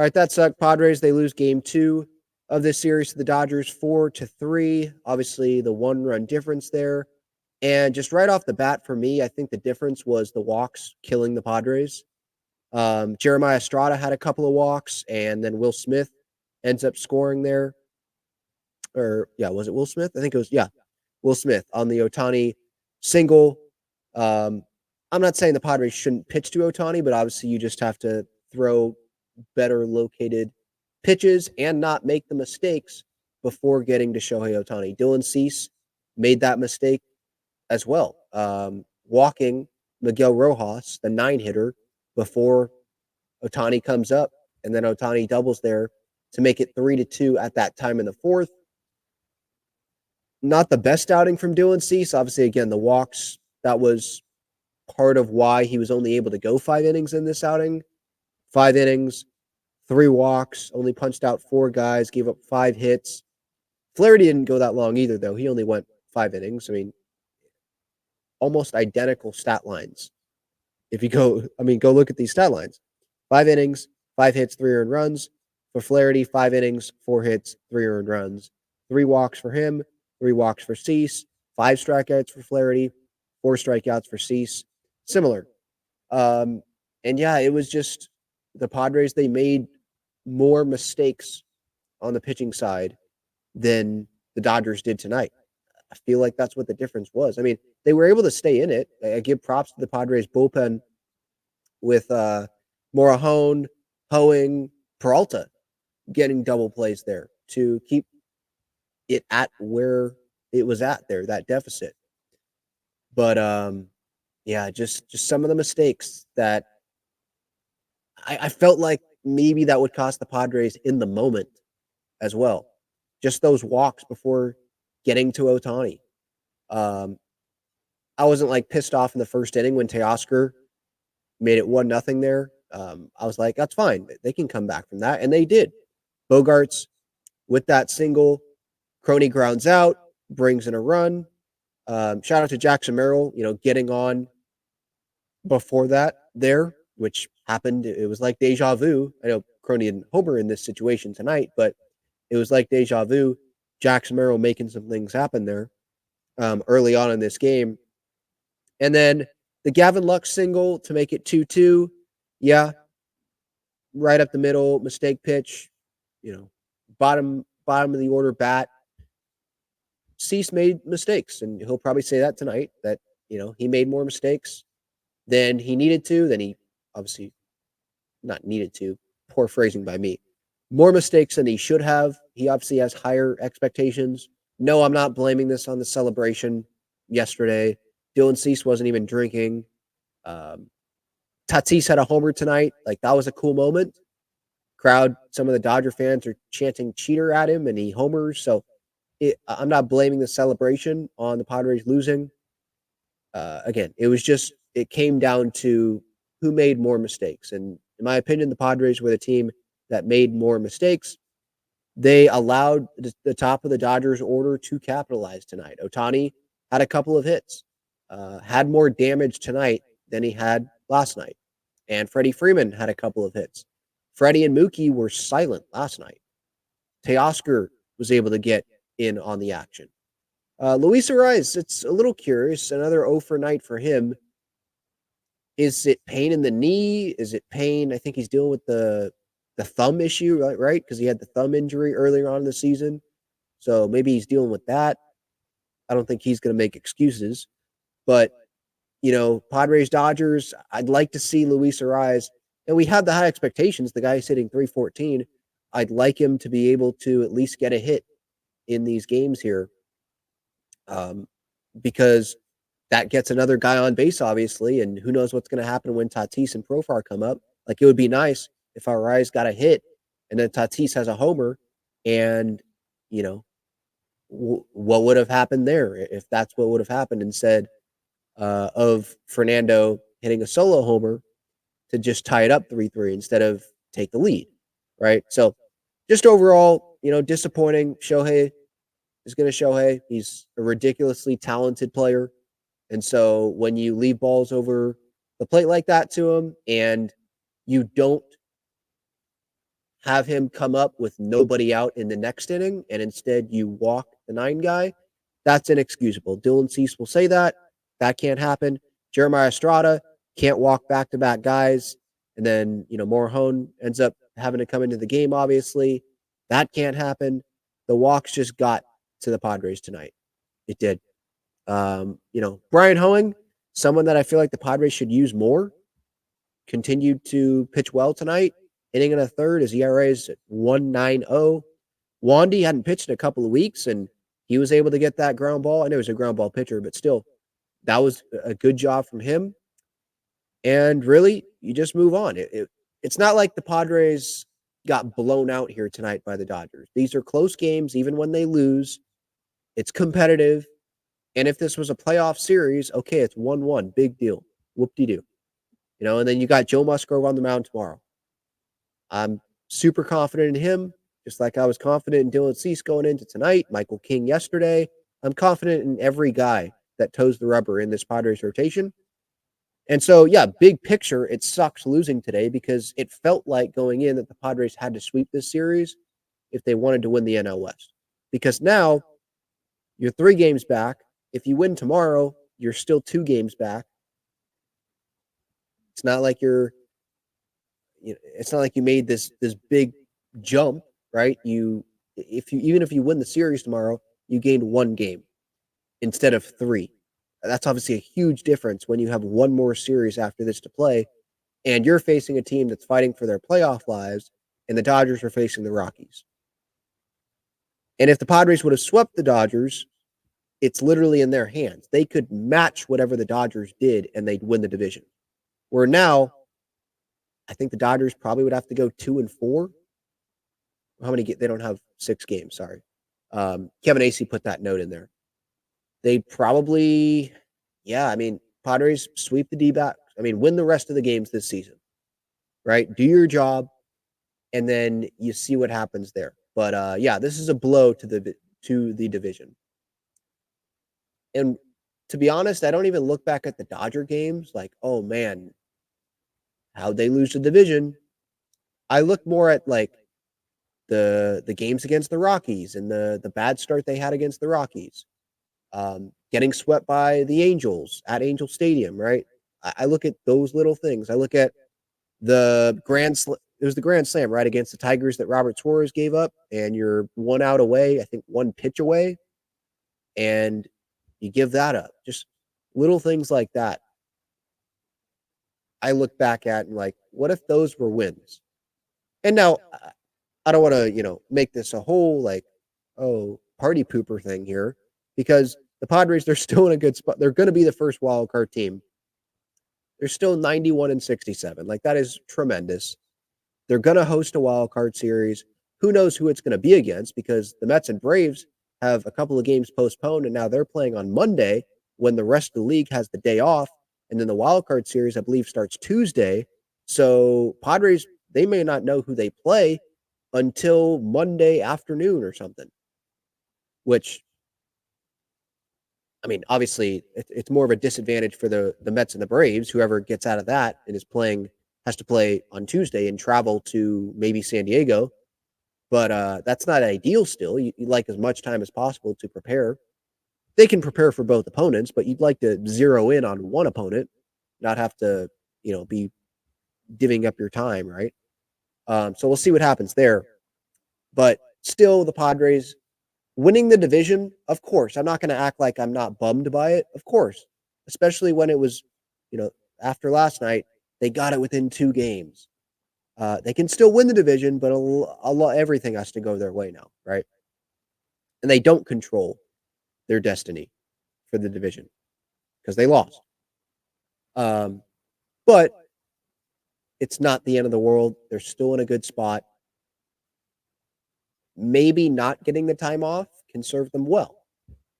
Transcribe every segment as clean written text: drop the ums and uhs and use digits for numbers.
All right, that sucked. Padres, they lose game 2 of this series to the Dodgers 4-3. Obviously, the 1-run difference there. And just right off the bat for me, I think the difference was the walks killing the Padres. Jeremiah Estrada had a couple of walks, and then Will Smith ends up scoring there. Or, yeah, was it Will Smith? I think it was, yeah, Will Smith on the Ohtani single. I'm not saying the Padres shouldn't pitch to Ohtani, but obviously you just have to throw better located pitches and not make the mistakes before getting to Shohei Ohtani. Dylan Cease made that mistake as well, walking Miguel Rojas, the 9-hitter, before Ohtani comes up, and then Ohtani doubles there to make it 3-2 at that time in the 4th. Not the best outing from Dylan Cease. Obviously, again, the walks, that was part of why he was only able to go 5 innings in this outing. 5 innings, 3 walks, only punched out 4 guys, gave up 5 hits. Flaherty didn't go that long either, though. He only went 5 innings. I mean, almost identical stat lines. If you go look at these stat lines. 5 innings, 5 hits, 3 earned runs. For Flaherty, 5 innings, 4 hits, 3 earned runs. 3 walks for him, 3 walks for Cease, 5 strikeouts for Flaherty, 4 strikeouts for Cease. Similar. And yeah, it was just the Padres, they made more mistakes on the pitching side than the Dodgers did tonight. I feel like that's what the difference was. I mean, they were able to stay in it. I give props to the Padres bullpen with Morahone, Hoeing, Peralta getting double plays there to keep it at where it was at there, that deficit. But yeah, just some of the mistakes that I felt like maybe that would cost the Padres in the moment as well. Just those walks before getting to Ohtani. I wasn't like pissed off in the first inning when Teoscar made it 1-0 there. I was like, that's fine. They can come back from that. And they did. Bogarts with that single, Crony grounds out, brings in a run. Shout out to Jackson Merrill, getting on before that there, which happened. It was like deja vu. I know Crony and Homer in this situation tonight, but it was like deja vu. Jackson Merrill making some things happen there early on in this game. And then the Gavin Lux single to make it 2-2. Yeah, right up the middle, mistake pitch, bottom of the order bat. Cease made mistakes, and he'll probably say that tonight, that, he made more mistakes than he needed to, than he obviously not needed to, poor phrasing by me. More mistakes than he should have. He obviously has higher expectations. No, I'm not blaming this on the celebration yesterday. Dylan Cease wasn't even drinking. Tatis had a homer tonight. Like, that was a cool moment. Crowd, some of the Dodger fans are chanting cheater at him, and he homers. So I'm not blaming the celebration on the Padres losing. Again, it came down to who made more mistakes. And in my opinion, the Padres were the team that made more mistakes. They allowed the top of the Dodgers order to capitalize tonight. Ohtani had a couple of hits, had more damage tonight than he had last night. And Freddie Freeman had a couple of hits. Freddie and Mookie were silent last night. Teoscar was able to get in on the action. Luis Arraez, it's a little curious. Another 0 for night for him. Is it pain in the knee? Is it pain? I think he's dealing with the thumb issue, right? Because he had the thumb injury earlier on in the season. So maybe he's dealing with that. I don't think he's going to make excuses. But, Padres, Dodgers, I'd like to see Luis Arraez. And we have the high expectations. The guy's hitting 314. I'd like him to be able to at least get a hit in these games here. Because that gets another guy on base, obviously, and who knows what's going to happen when Tatis and Profar come up. Like, it would be nice if Arraez got a hit and then Tatis has a homer, and, what would have happened there if that's what would have happened instead of Fernando hitting a solo homer to just tie it up 3-3 instead of take the lead, right? So just overall, disappointing. Shohei is going to Shohei. He's a ridiculously talented player. And so when you leave balls over the plate like that to him and you don't have him come up with nobody out in the next inning, and instead you walk the 9 guy, that's inexcusable. Dylan Cease will say that. That can't happen. Jeremiah Estrada can't walk back-to-back guys, and then, Morejon ends up having to come into the game, obviously. That can't happen. The walks just got to the Padres tonight. It did. Brian Hoeing, someone that I feel like the Padres should use more, continued to pitch well tonight. Inning and a third, his ERA is at 1.90. Wandy hadn't pitched in a couple of weeks, and he was able to get that ground ball. I know he's a ground ball pitcher, but still, that was a good job from him. And really, you just move on. It's not like the Padres got blown out here tonight by the Dodgers. These are close games, even when they lose. It's competitive. And if this was a playoff series, okay, it's 1-1. Big deal. Whoop-de-doo. And then you got Joe Musgrove on the mound tomorrow. I'm super confident in him, just like I was confident in Dylan Cease going into tonight, Michael King yesterday. I'm confident in every guy that toes the rubber in this Padres rotation. And so, yeah, big picture, it sucks losing today because it felt like going in that the Padres had to sweep this series if they wanted to win the NL West. Because now you're 3 games back. If you win tomorrow, you're still 2 games back. It's not like it's not like you made this big jump, right? Even if you win the series tomorrow, you gained 1 game instead of 3. That's obviously a huge difference when you have 1 more series after this to play, and you're facing a team that's fighting for their playoff lives, and the Dodgers are facing the Rockies. And if the Padres would have swept the Dodgers, it's literally in their hands. They could match whatever the Dodgers did, and they'd win the division. Where now, I think the Dodgers probably would have to go 2-4. How many? They don't have 6 games. Sorry, Kevin Acee put that note in there. They'd probably, Padres sweep the D-backs. Win the rest of the games this season, right? Do your job, and then you see what happens there. But this is a blow to the division. And to be honest, I don't even look back at the Dodger games like, oh man, how'd they lose the division? I look more at like the games against the Rockies and the bad start they had against the Rockies. Getting swept by the Angels at Angel Stadium, right? I look at those little things. I look at the Grand Slam, right, against the Tigers that Robert Suarez gave up, and you're 1 out away, I think 1 pitch away, and you give that up. Just little things like that. I look back at and like, what if those were wins? And now, I don't want to, make this a whole like, party pooper thing here, because the Padres, they're still in a good spot. They're going to be the first wild card team. They're still 91-67. Like, that is tremendous. They're going to host a wild card series. Who knows who it's going to be against, because the Mets and Braves have a couple of games postponed, and now they're playing on Monday when the rest of the league has the day off. And then the wild card series, I believe, starts Tuesday. So Padres, they may not know who they play until Monday afternoon or something, which, obviously it's more of a disadvantage for the Mets and the Braves. Whoever gets out of that and has to play on Tuesday and travel to maybe San Diego. But that's not ideal still. You'd like as much time as possible to prepare. They can prepare for both opponents, but you'd like to zero in on one opponent, not have to, be divvying up your time, right? So we'll see what happens there. But still, the Padres winning the division, of course. I'm not going to act like I'm not bummed by it, of course. Especially when it was, after last night, they got it within 2 games. They can still win the division, but everything has to go their way now, right? And they don't control their destiny for the division because they lost. But it's not the end of the world. They're still in a good spot. Maybe not getting the time off can serve them well.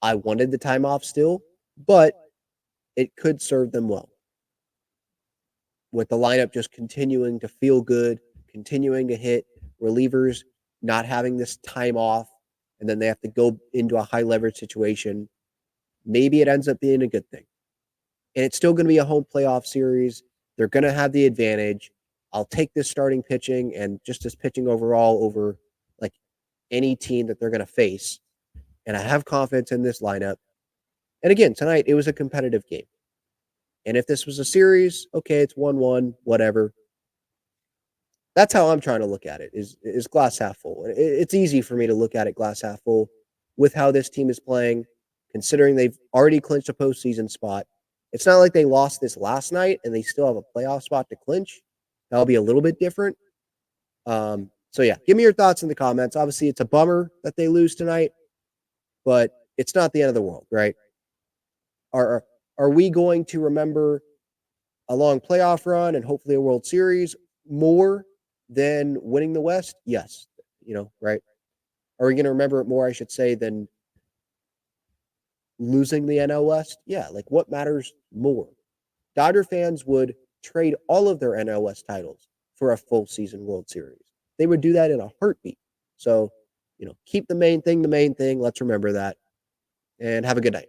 I wanted the time off still, but it could serve them well. With the lineup just continuing to feel good, continuing to hit, relievers not having this time off, and then they have to go into a high leverage situation, maybe it ends up being a good thing. And it's still going to be a home playoff series. They're going to have the advantage. I'll take this starting pitching and just this pitching overall over like any team that they're going to face. And I have confidence in this lineup. And again, tonight it was a competitive game. And if this was a series, okay, it's 1-1, whatever. That's how I'm trying to look at it, is glass half full. It's easy for me to look at it glass half full with how this team is playing, considering they've already clinched a postseason spot. It's not like they lost this last night and they still have a playoff spot to clinch. That'll be a little bit different. So yeah, give me your thoughts in the comments. Obviously, it's a bummer that they lose tonight, but it's not the end of the world, right? Are we going to remember a long playoff run and hopefully a World Series more than winning the West? Yes. Right? Are we going to remember it more, I should say, than losing the NL West? Yeah, like what matters more? Dodger fans would trade all of their NL West titles for a full season World Series. They would do that in a heartbeat. So, keep the main thing the main thing. Let's remember that. And have a good night.